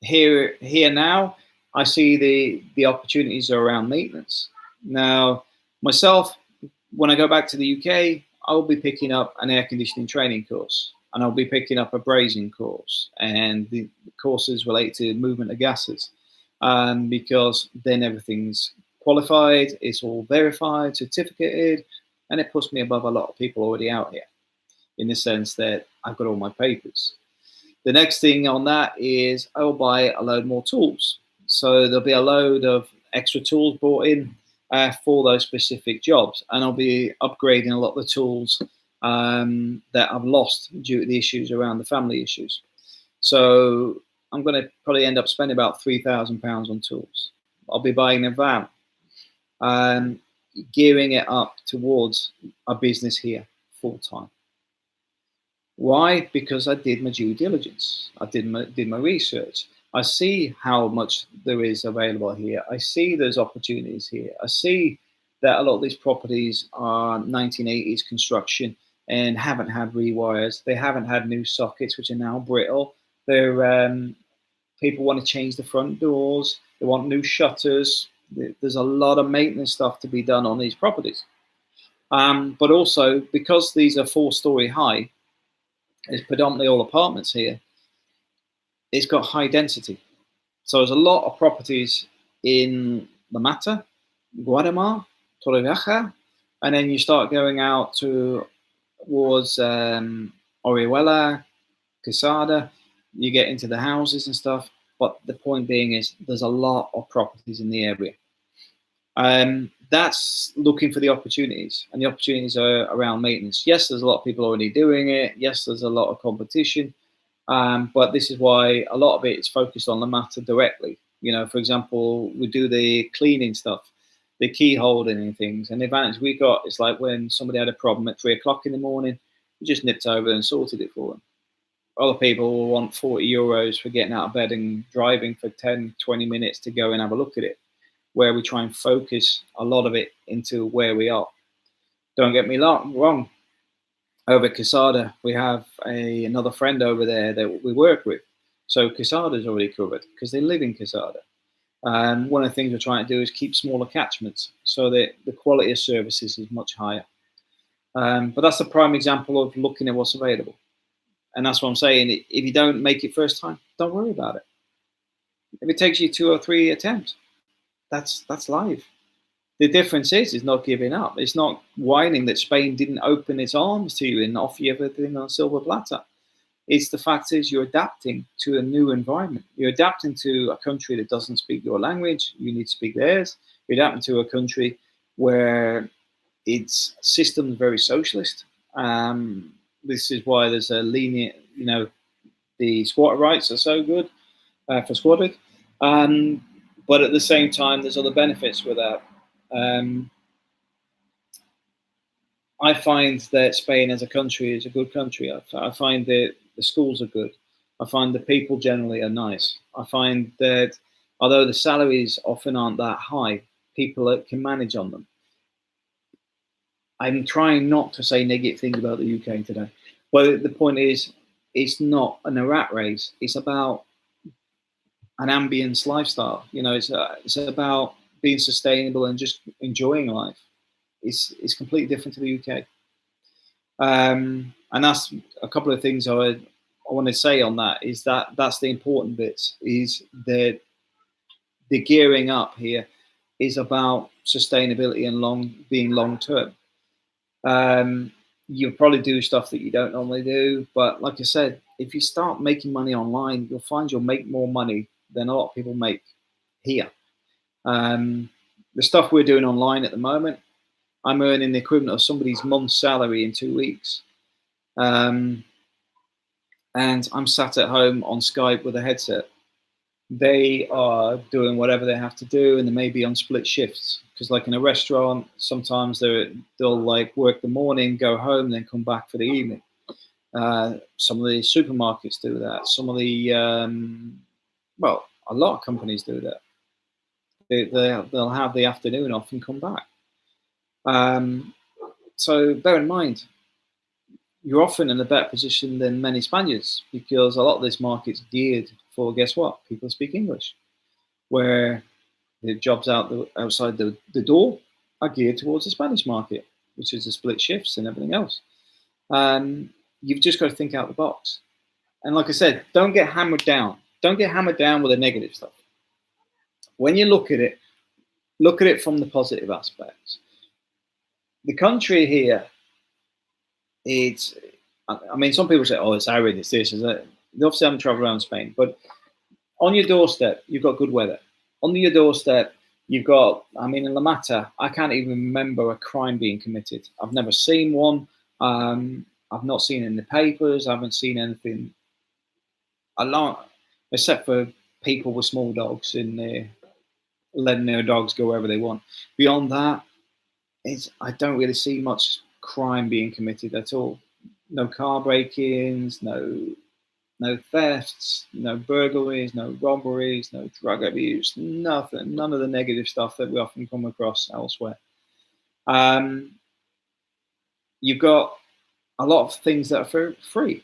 Here now, I see the opportunities are around maintenance. Now, myself, when I go back to the UK, I'll be picking up an air conditioning training course, and I'll be picking up a brazing course, and the courses related to movement of gases, because then everything's qualified, it's all verified, certificated, and it puts me above a lot of people already out here, in the sense that I've got all my papers. The next thing on that is I'll buy a load more tools. So there'll be a load of extra tools brought in for those specific jobs, and I'll be upgrading a lot of the tools that I've lost due to the issues around the family issues. So I'm going to probably end up spending about £3,000 on tools. I'll be buying a van, gearing it up towards a business here full time. Why? Because I did my due diligence. I did my research. I see how much there is available here. I see there's opportunities here. I see that a lot of these properties are 1980s construction and haven't had rewires. They haven't had new sockets, which are now brittle. They're people want to change the front doors. They want new shutters. There's a lot of maintenance stuff to be done on these properties. But also, because these are 4-story high, it's predominantly all apartments here, it's got high density. So there's a lot of properties in La Mata, Guatemala, Torrevieja, and then you start going out towards Orihuela, Quesada, you get into the houses and stuff. But the point being is there's a lot of properties in the area. That's looking for the opportunities, and the opportunities are around maintenance. Yes, there's a lot of people already doing it. Yes, there's a lot of competition, but this is why a lot of it is focused on the matter directly. You know, for example, we do the cleaning stuff, the key holding and things, and the advantage we got is like when somebody had a problem at 3 o'clock in the morning, we just nipped over and sorted it for them. Other people will want €40 for getting out of bed and driving for 10, 20 minutes to go and have a look at it, where we try and focus a lot of it into where we are. Don't get me wrong. Over at Quesada, we have another friend over there that we work with. So Quesada's already covered because they live in Quesada. One of the things we're trying to do is keep smaller catchments so that the quality of services is much higher. But that's a prime example of looking at what's available. And that's what I'm saying. If you don't make it first time, don't worry about it. If it takes you 2 or 3 attempts, that's life. The difference is not giving up. It's not whining that Spain didn't open its arms to you and offer you everything on a silver platter. It's the fact is you're adapting to a new environment. You're adapting to a country that doesn't speak your language. You need to speak theirs. You're adapting to a country where its system is very socialist. This is why there's a lenient, you know, the squatter rights are so good for squatters. but at the same time, there's other benefits with that. I find that Spain as a country is a good country. I find that the schools are good. I find the people generally are nice. I find that although the salaries often aren't that high, people can manage on them. I'm trying not to say negative things about the UK today, but the point is, it's not a rat race. It's about an ambience lifestyle. You know, it's about being sustainable and just enjoying life. It's completely different to the UK. And that's a couple of things I want to say on that. Is that's the important bits. Is that the gearing up here is about sustainability and being long term. You'll probably do stuff that you don't normally do, but like I said, if you start making money online, you'll find you'll make more money than a lot of people make here. The stuff we're doing online at the moment, I'm earning the equivalent of somebody's month's salary in 2 weeks. And I'm sat at home on Skype with a headset. They are doing whatever they have to do, and they may be on split shifts. Because like in a restaurant, sometimes they'll like work the morning, go home, then come back for the evening. Some of the supermarkets do that. Some of the, well, a lot of companies do that. They'll have the afternoon off and come back. So bear in mind, you're often in a better position than many Spaniards, because a lot of this market's geared for, guess what? People who speak English, where the jobs outside the door are geared towards the Spanish market, which is the split shifts and everything else. You've just got to think out the box. And like I said, don't get hammered down. Don't get hammered down with the negative stuff. When you look at it from the positive aspects. The country here, I mean, some people say, oh, it's arid, it's this, it's that. They obviously haven't traveled around Spain, but on your doorstep, you've got good weather. On your doorstep, you've got, I mean, in La Mata, I can't even remember a crime being committed. I've never seen one. I've not seen it in the papers. I haven't seen anything except for people with small dogs in there, letting their dogs go wherever they want. Beyond that, I don't really see much crime being committed at all. No car break-ins, no thefts, no burglaries, no robberies, no drug abuse, nothing. None of the negative stuff that we often come across elsewhere. You've got a lot of things that are free.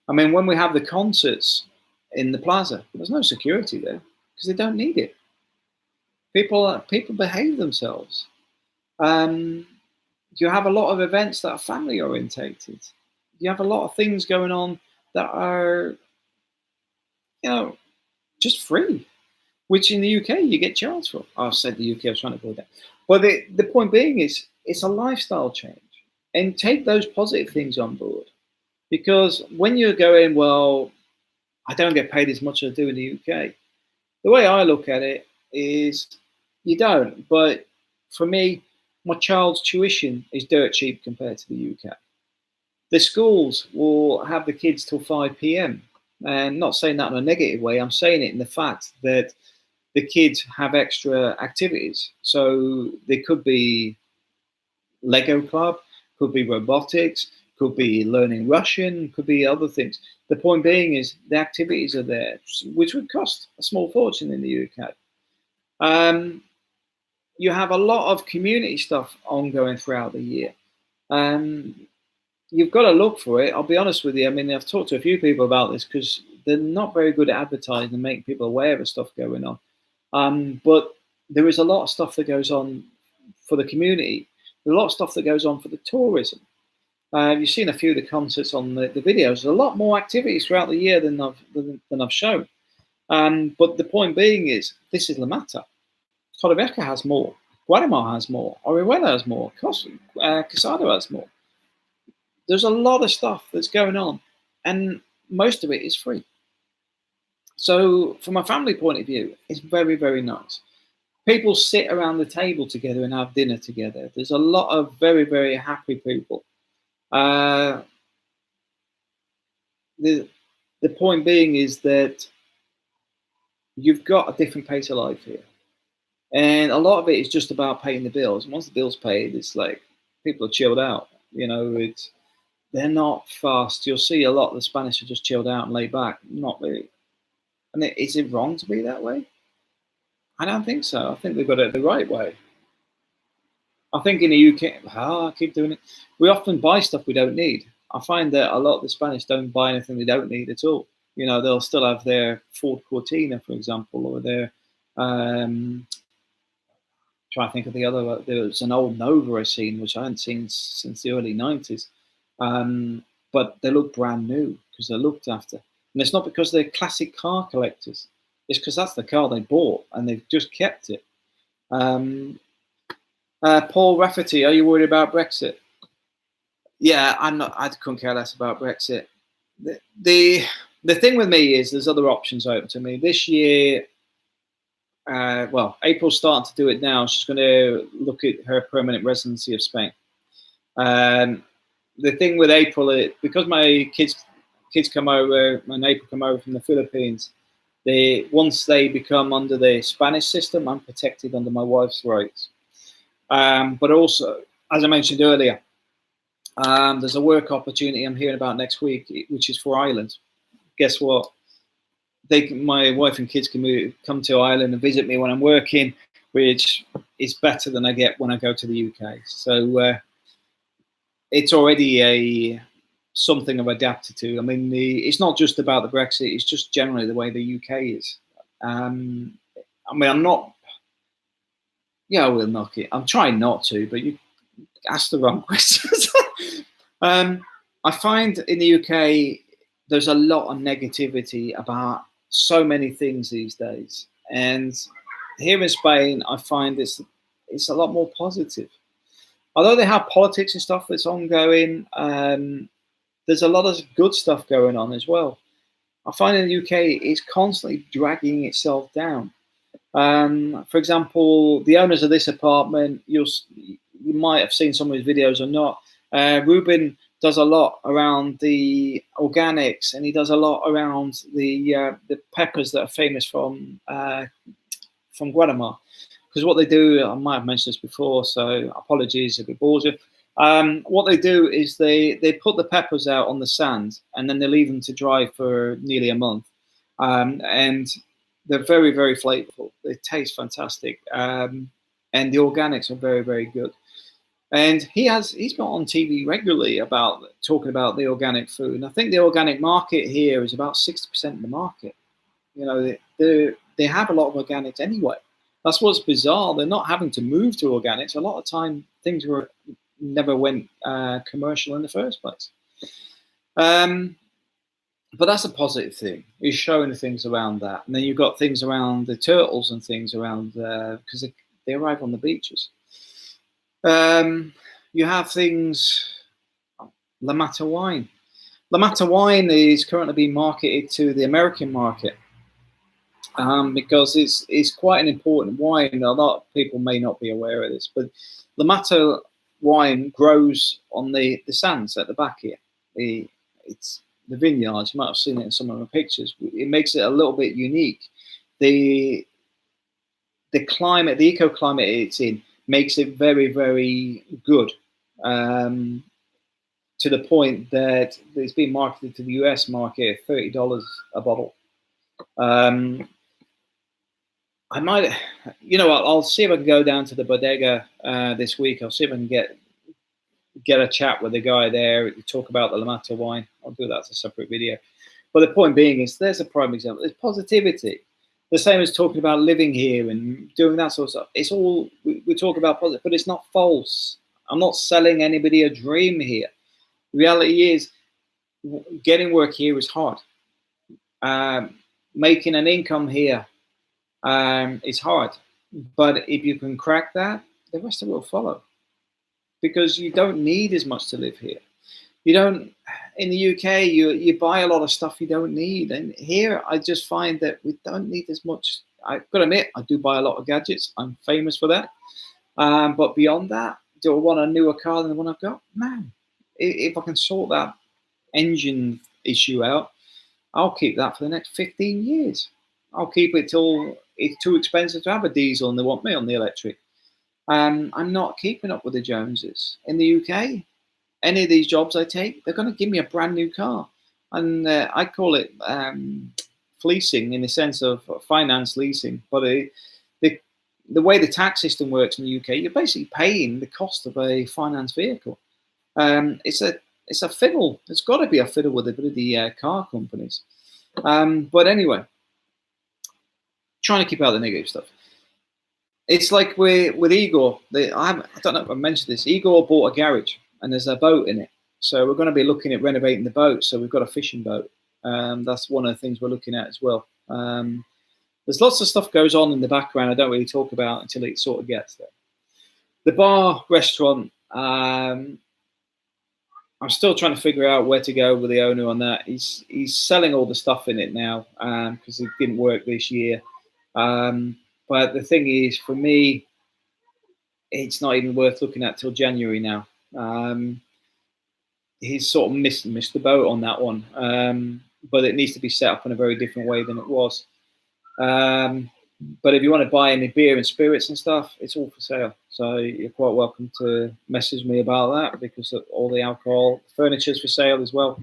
I mean, when we have the concerts in the plaza, there's no security there because they don't need it. People behave themselves. You have a lot of events that are family orientated. You have a lot of things going on that are, just free, which in the UK you get charged for. I said the UK, I was trying to avoid that. But the point being is, it's a lifestyle change. And take those positive things on board. Because when you're going, well, I don't get paid as much as I do in the UK. The way I look at it is, you don't. But for me, my child's tuition is dirt cheap compared to the UK. The schools will have the kids till 5 p.m. And not saying that in a negative way, I'm saying it in the fact that the kids have extra activities. So there could be Lego club, could be robotics, could be learning Russian, could be other things. The point being is the activities are there, which would cost a small fortune in the UK. You have a lot of community stuff ongoing throughout the year. You've got to look for it. I'll be honest with you. I mean, I've talked to a few people about this because they're not very good at advertising and making people aware of stuff going on. But there is a lot of stuff that goes on for the community. There's a lot of stuff that goes on for the tourism. You've seen a few of the concerts on the videos. There's a lot more activities throughout the year than I've shown. But the point being is, this is La Mata. Torrevieja has more. Guatemala has more. Orihuela has more. Casado has more. There's a lot of stuff that's going on, and most of it is free. So from a family point of view, it's very, very nice. People sit around the table together and have dinner together. There's a lot of very, very happy people. The point being is that you've got a different pace of life here. And a lot of it is just about paying the bills. And once the bill's paid, it's like people are chilled out. They're not fast. You'll see a lot of the Spanish are just chilled out and laid back. Not really. And is it wrong to be that way? I don't think so. I think they've got it the right way. I think in the UK, I keep doing it. We often buy stuff we don't need. I find that a lot of the Spanish don't buy anything they don't need at all. They'll still have their Ford Cortina, for example, or their try to think of the other. There was an old Nova I've seen, which I hadn't seen since the early 90s. But they look brand new because they're looked after. And it's not because they're classic car collectors. It's because that's the car they bought and they've just kept it. Paul Rafferty, are you worried about Brexit? Yeah, I'm not. I couldn't care less about Brexit. The thing with me is there's other options open to me. This year, April's starting to do it now. She's going to look at her permanent residency of Spain. The thing with April, because my kids come over, and April come over from the Philippines, once they become under the Spanish system, I'm protected under my wife's rights. But also, as I mentioned earlier, there's a work opportunity I'm hearing about next week, which is for Ireland. Guess what? My wife and kids can come to Ireland and visit me when I'm working, which is better than I get when I go to the UK. So it's already something I've adapted to. I mean, it's not just about the Brexit; it's just generally the way the UK is. I mean, I'm not. Yeah, I will knock it. I'm trying not to, but you ask the wrong questions. I find in the UK there's a lot of negativity about so many things these days, and here in Spain, I find it's a lot more positive. Although they have politics and stuff that's ongoing, there's a lot of good stuff going on as well. I find in the UK it's constantly dragging itself down. For example, the owners of this apartment, you might have seen some of his videos or not. Ruben does a lot around the organics, and he does a lot around the peppers that are famous from Guatemala. Because what they do, I might have mentioned this before, so apologies if it bores you. What they do is they put the peppers out on the sand, and then they leave them to dry for nearly a month. And they're very, very flavorful. They taste fantastic. And the organics are very, very good. And he's been on TV regularly about talking about the organic food. And I think the organic market here is about 60% of the market. They have a lot of organics anyway. That's what's bizarre. They're not having to move to organics. A lot of time, things never went commercial in the first place. But that's a positive thing. He's showing the things around that. And then you've got things around the turtles and things around, because they arrive on the beaches. You have things, La Mata wine. La Mata wine is currently being marketed to the American market. Because it's quite an important wine. A lot of people may not be aware of this, but La Mata wine grows on the sands at the back here. It's the vineyards. You might have seen it in some of my pictures. It makes it a little bit unique. The climate, the eco-climate it's in, makes it very, very good. To the point that it's being marketed to the US market at $30 a bottle. I might, I'll see if I can go down to the bodega this week. I'll see if I can get a chat with the guy there to talk about the La Mata wine. I'll do that as a separate video. But the point being is there's a prime example. There's positivity. The same as talking about living here and doing that sort of stuff. It's all, we talk about positive, but it's not false. I'm not selling anybody a dream here. The reality is getting work here is hard. Making an income here it's hard, but if you can crack that, the rest of it will follow. Because you don't need as much to live here. You don't. In the UK, you buy a lot of stuff you don't need, and here I just find that we don't need as much. I've got to admit, I do buy a lot of gadgets. I'm famous for that. But beyond that, do I want a newer car than the one I've got? No. If I can sort that engine issue out, I'll keep that for the next 15 years. I'll keep it till it's too expensive to have a diesel and they want me on the electric. I'm not keeping up with the Joneses. In the UK, any of these jobs I take, they're going to give me a brand new car. And I call it fleecing in the sense of finance leasing. But the way the tax system works in the UK, you're basically paying the cost of a finance vehicle. It's a fiddle. It's got to be a fiddle with the car companies. But anyway, trying to keep out the negative stuff. It's like with Igor. I don't know if I mentioned this. Igor bought a garage and there's a boat in it. So we're going to be looking at renovating the boat. So we've got a fishing boat. That's one of the things we're looking at as well. There's lots of stuff goes on in the background I don't really talk about until it sort of gets there. The bar, restaurant, I'm still trying to figure out where to go with the owner on that. He's selling all the stuff in it now because it didn't work this year. But the thing is, for me, it's not even worth looking at till January now. He's sort of missed the boat on that one. But it needs to be set up in a very different way than it was. But if you want to buy any beer and spirits and stuff, it's all for sale. So you're quite welcome to message me about that because all the alcohol, furniture's for sale as well.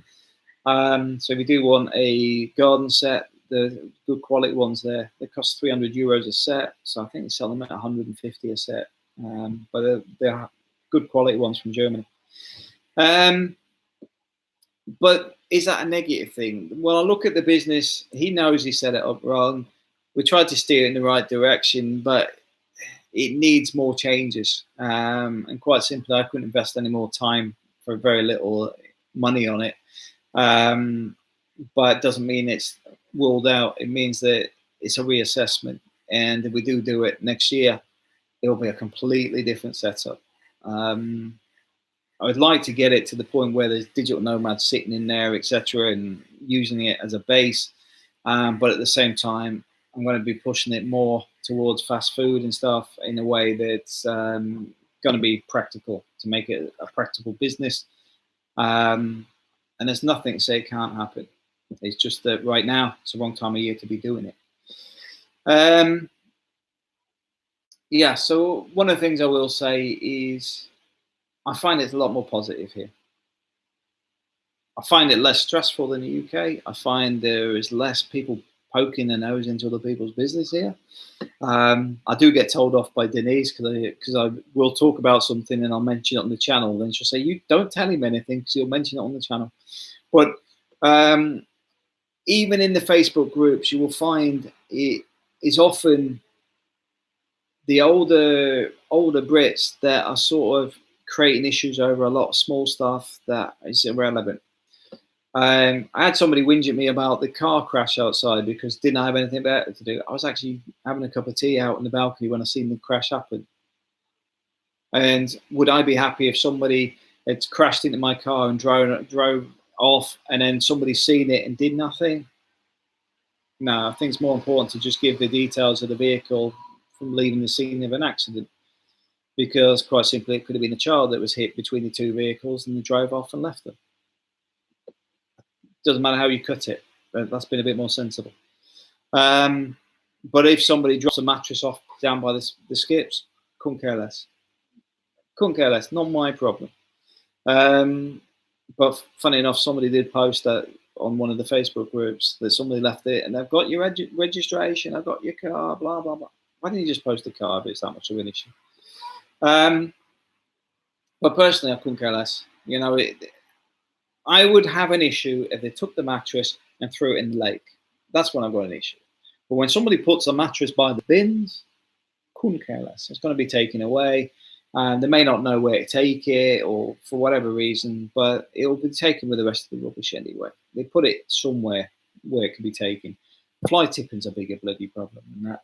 So if you do want a garden set, the good quality ones there, they cost €300 a set. So I think they sell them at 150 a set. But they're good quality ones from Germany. But is that a negative thing? Well, I look at the business. He knows he set it up wrong. We tried to steer it in the right direction, but it needs more changes. And quite simply, I couldn't invest any more time for very little money on it. But it doesn't mean it's ruled out. It means that it's a reassessment. And if we do it next year, it'll be a completely different setup. I would like to get it to the point where there's digital nomads sitting in there, etc., and using it as a base. But at the same time, I'm going to be pushing it more towards fast food and stuff in a way that's going to be practical, to make it a practical business. And there's nothing to say it can't happen. It's just that right now, it's the wrong time of year to be doing it. Yeah, so one of the things I will say is I find it's a lot more positive here. I find it less stressful than the UK. I find there is less people poking their nose into other people's business here. I do get told off by Denise because I will talk about something and I'll mention it on the channel. Then she'll say, "You don't tell him anything because he'll mention it on the channel." But even in the Facebook groups, you will find it is often the older Brits that are sort of creating issues over a lot of small stuff that is irrelevant. I had somebody whinge at me about the car crash outside because didn't I have anything better to do. I was actually having a cup of tea out on the balcony when I seen the crash happen. And would I be happy if somebody had crashed into my car and drove off and then somebody seen it and did nothing? No, I think it's more important to just give the details of the vehicle from leaving the scene of an accident. Because quite simply, it could have been a child that was hit between the two vehicles and they drove off and left them. Doesn't matter how you cut it. That's been a bit more sensible. But if somebody drops a mattress off down by the skips, couldn't care less. Couldn't care less. Not my problem. But funny enough, somebody did post that on one of the Facebook groups that somebody left it and they've got your registration, I've got your car, blah, blah, blah. Why didn't you just post the car if it's that much of an issue? But personally, I couldn't care less. You know, I would have an issue if they took the mattress and threw it in the lake. That's when I've got an issue. But when somebody puts a mattress by the bins, couldn't care less. It's going to be taken away. And they may not know where to take it or for whatever reason, but it will be taken with the rest of the rubbish anyway. They put it somewhere where it can be taken. Fly tipping's a bigger bloody problem than that.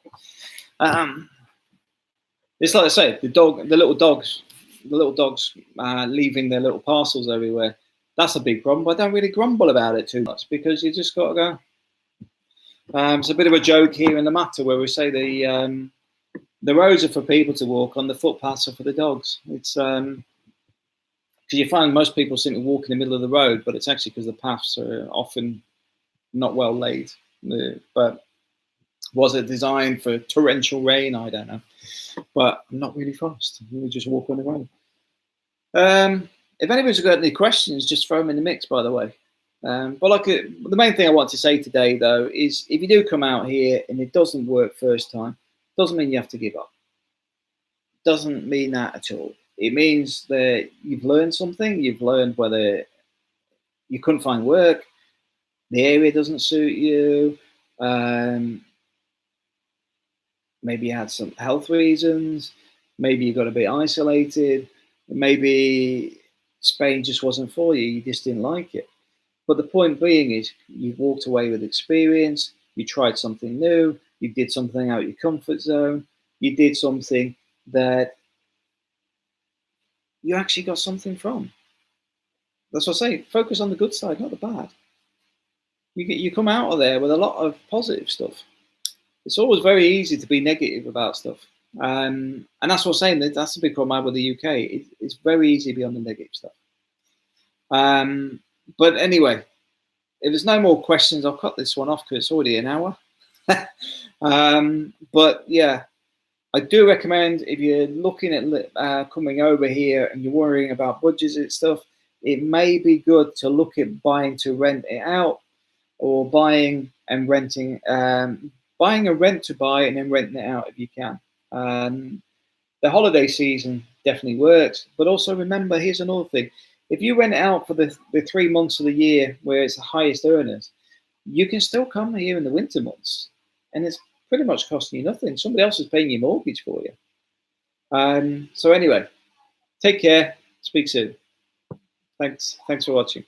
It's like I say, the little dogs leaving their little parcels everywhere. That's a big problem, but I don't really grumble about it too much because you just got to go. It's a bit of a joke here in the matter where we say the roads are for people to walk on, the footpaths are for the dogs. It's because you find most people seem to walk in the middle of the road, but it's actually because the paths are often not well laid. But Was it designed for torrential rain? I don't know. But I'm not really fast. We just walk on the road. If anybody's got any questions, just throw them in the mix, by the way. But like the main thing I want to say today, though, is if you do come out here and it doesn't work first time, doesn't mean you have to give up. Doesn't mean that at all. It means that you've learned something. You've learned whether you couldn't find work, the area doesn't suit you, maybe you had some health reasons, maybe you got a bit isolated, maybe Spain just wasn't for you, you just didn't like it. But the point being is you walked away with experience, you tried something new, you did something out of your comfort zone, you did something that you actually got something from. That's what I say, focus on the good side, not the bad. You come out of there with a lot of positive stuff. It's always very easy to be negative about stuff. And that's what I'm saying, that's the big problem I have with the UK. It's very easy to be on the negative stuff. But anyway, if there's no more questions, I'll cut this one off because it's already an hour. But yeah, I do recommend if you're looking at coming over here and you're worrying about budgets and stuff, it may be good to look at buying to rent it out, or buying and renting, buying a rent to buy and then renting it out if you can. The holiday season definitely works, but also remember, here's another thing. If you rent it out for the 3 months of the year where it's the highest earners, you can still come here in the winter months and it's pretty much costing you nothing. Somebody else is paying your mortgage for you. So anyway, take care. Speak soon. Thanks for watching.